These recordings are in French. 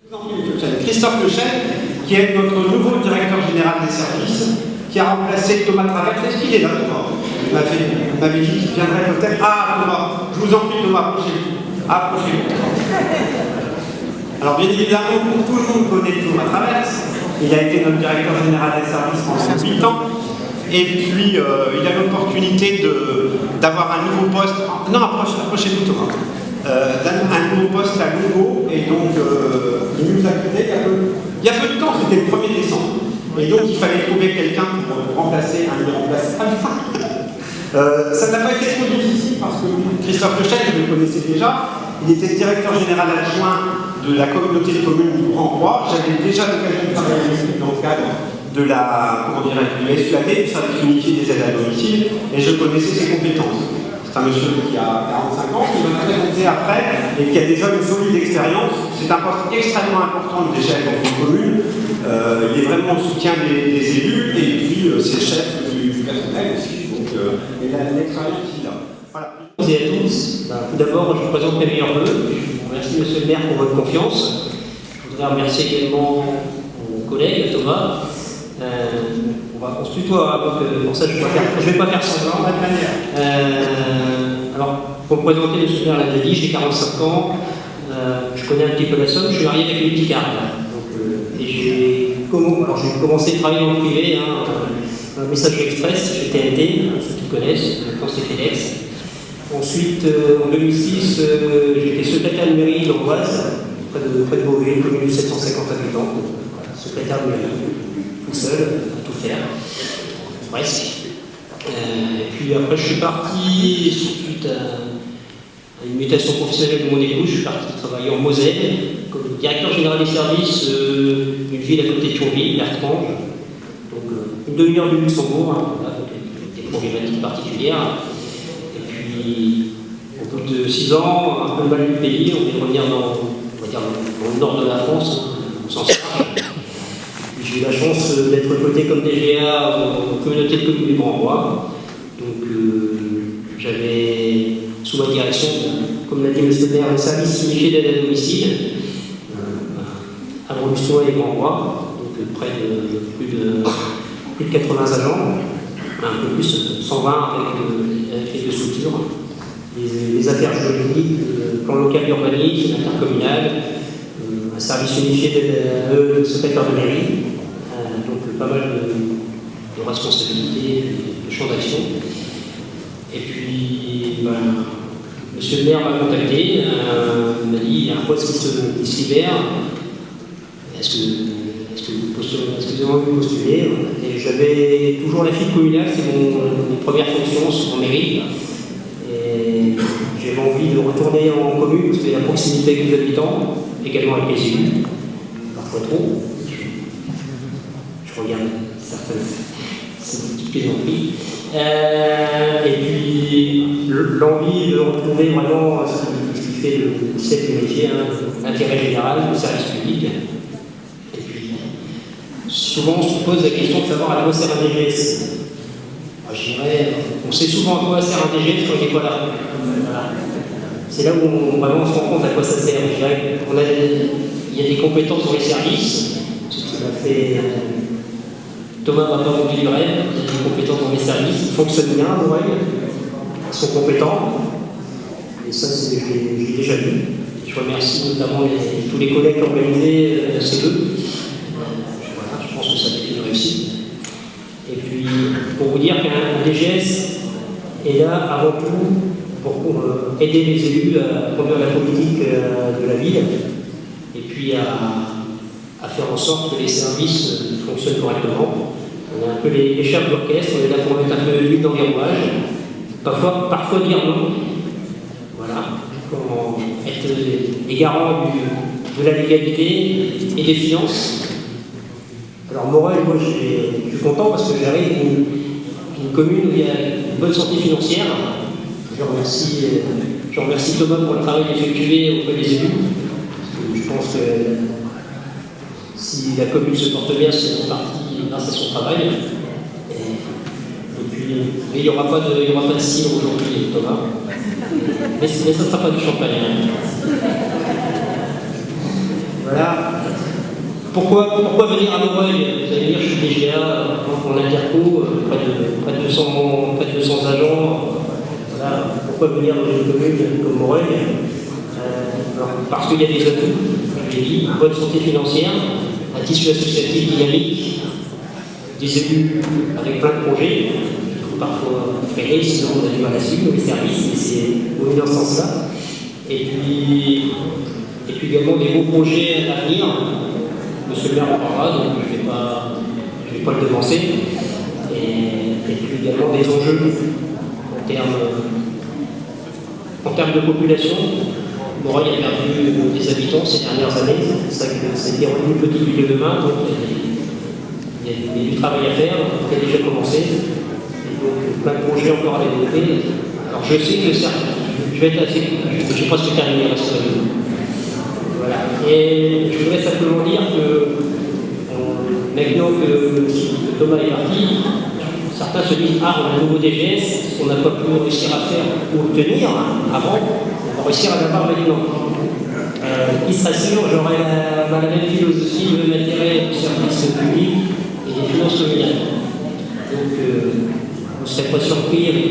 Christophe Lechêne, qui est notre nouveau directeur général des services, qui a remplacé Thomas Travers. Est-ce qu'il est là, Thomas? Il m'avait dit qu'il viendrait peut-être. Ah, Thomas, je vous en prie, Thomas, approchez-vous. Approchez-vous. Alors, bien évidemment, tout le monde connaît Thomas Travers. Il a été notre directeur général des services pendant 8 ans. Et puis, il a l'opportunité d'avoir un nouveau poste. Non, approchez-vous, Thomas. Un nouveau poste à Longo, et donc il nous a quittés il y a peu de temps, c'était le 1er décembre, et donc il fallait trouver quelqu'un pour remplacer un irremplaçable. Ça n'a pas été trop difficile parce que Christophe Lechêne, je le connaissais déjà, il était directeur général adjoint de la communauté de communes du Grand Croix. J'avais déjà l'occasion de travailler avec lui dans le cadre de du SUAD, du service unifié des aides à domicile, et je connaissais ses compétences. C'est un monsieur qui a 45 ans, qui va présenter après et qui a déjà une solide expérience. C'est un poste extrêmement important de chef dans une commune. Il est vraiment au soutien des élus et puis c'est chef du personnel aussi. Donc, l'expérience qu'il a. Voilà. Bonjour à tous. Tout d'abord, je vous présente mes meilleurs vœux. Je vous remercie, monsieur le maire, pour votre confiance. Je voudrais remercier également mon collègue Thomas. On se tutoie, donc pour ça je ne vais pas faire semblant. Alors, pour me présenter, monsieur le maire l'a dit, j'ai 45 ans, je connais un petit peu la Somme, je suis marié avec une petite carte. Et j'ai commencé à travailler dans le privé, messagerie express, chez TNT, ceux qui connaissent, maintenant c'est FedEx. Ensuite, en 2006, j'ai été secrétaire de mairie d'Amboise, près de Beauvais, une commune de 750 habitants, secrétaire de mairie. Tout seul, à tout faire, presque. Et puis après, je suis parti, suite à une mutation professionnelle de mon épouse, je suis parti travailler en Moselle, comme directeur général des services d'une ville à côté de Thionville, Bertrange, donc une demi-heure du Luxembourg, avec des problématiques particulières. Et puis, au bout de 6 ans, un peu mal du pays, on vient revenir dans le nord de la France, on s'en sort. J'ai eu la chance d'être coté comme DGA en communauté de communes du Grand Croix. Donc j'avais sous ma direction, comme l'a dit M. le maire, le service unifié d'aide à domicile à Brussois et Grand Croix, donc près de plus de 80 agents, un peu plus, 120 avec les deux structures, les affaires juridiques, le plan local d'urbanisme, l'intercommunal, un service unifié d'aide secrétaire de mairie. Donc pas mal de responsabilités, de champs d'action. Et puis, monsieur le maire m'a contacté, m'a dit, il y a un poste qui se libère, est-ce que vous avez envie de postuler? Et j'avais toujours la fibre communale, c'est mes premières fonctions sur mon mairie. Et j'avais envie de retourner en commune, parce qu'il y a la proximité avec les habitants, également avec les élus, parfois trop. Je regarde certaines petites plaisanteries. Et puis l'envie de retrouver vraiment ce qui fait le chef du métier, l'intérêt général, le service public. Et puis souvent on se pose la question de savoir à quoi sert un DGS. Moi, je dirais, on sait souvent à quoi sert un DGS quand il n'est pas là. Voilà. C'est là où on se rend compte à quoi ça sert. Je dirais, il y a des compétences dans les services, ce qui m'a fait. Thomas m'a pas rendu du rêve, il y a des compétences dans les services, ils fonctionnent bien, ils sont compétents, et ça j'ai déjà vu. Je remercie notamment tous les collègues qui ont organisé ces deux. Voilà, je pense que ça a été une réussite. Et puis, pour vous dire qu'un DGS est là avant tout pour aider les élus à conduire la politique de la ville, et puis à faire en sorte que les services fonctionnent correctement. On est un peu les chefs d'orchestre, on est là pour mettre un peu d'huile dans les rouages, parfois dire non. Voilà, pour être les garants de la légalité et des finances. Alors Morel, moi je suis content parce que j'arrive d'une commune où il y a une bonne santé financière. Je remercie Thomas pour le travail effectué auprès des élus. Parce que je pense que si la commune se porte bien, c'est en partie grâce à son travail. Mais il n'y aura pas de cidre aujourd'hui, Thomas. Mais ça ne sera pas du champagne. Voilà. Pourquoi venir à Moreuil? Vous allez dire, je suis DGA, en interco, près de 200 agents. Voilà. Pourquoi venir dans une commune comme Moreuil? Parce qu'il y a des atouts, je l'ai dit, une bonne santé financière, un tissu associatif dynamique, des élus avec plein de projets. Il faut parfois freiner, sinon on a du mal à suivre les services, et c'est au dans ce sens-là. Et puis également des beaux projets à venir. Monsieur le maire en parlera, donc je ne vais pas le devancer. Et puis également des enjeux en termes de population. Moreuil a perdu des habitants ces dernières années, ça a été rendu une petite ville de demain, donc il y a du travail à faire, qui a déjà commencé, et donc plein de projets encore à développer. Alors je sais que je vais être assez, je suis presque terminé, voilà. Et je voudrais simplement dire que maintenant que Thomas est parti, certains se disent ah, on a un nouveau DGS, on n'a pas pu réussir à faire ou obtenir avant, on va réussir à l'avoir maintenant. Il sera sûr, j'aurai la même philosophie, le même intérêt du service public et des finances communales. Donc, vous ne serez pas surpris avec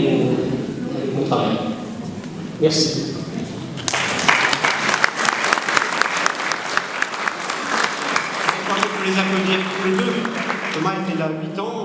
mon travail. Merci. Je les applaudir tous les deux. Thomas était là 8 ans.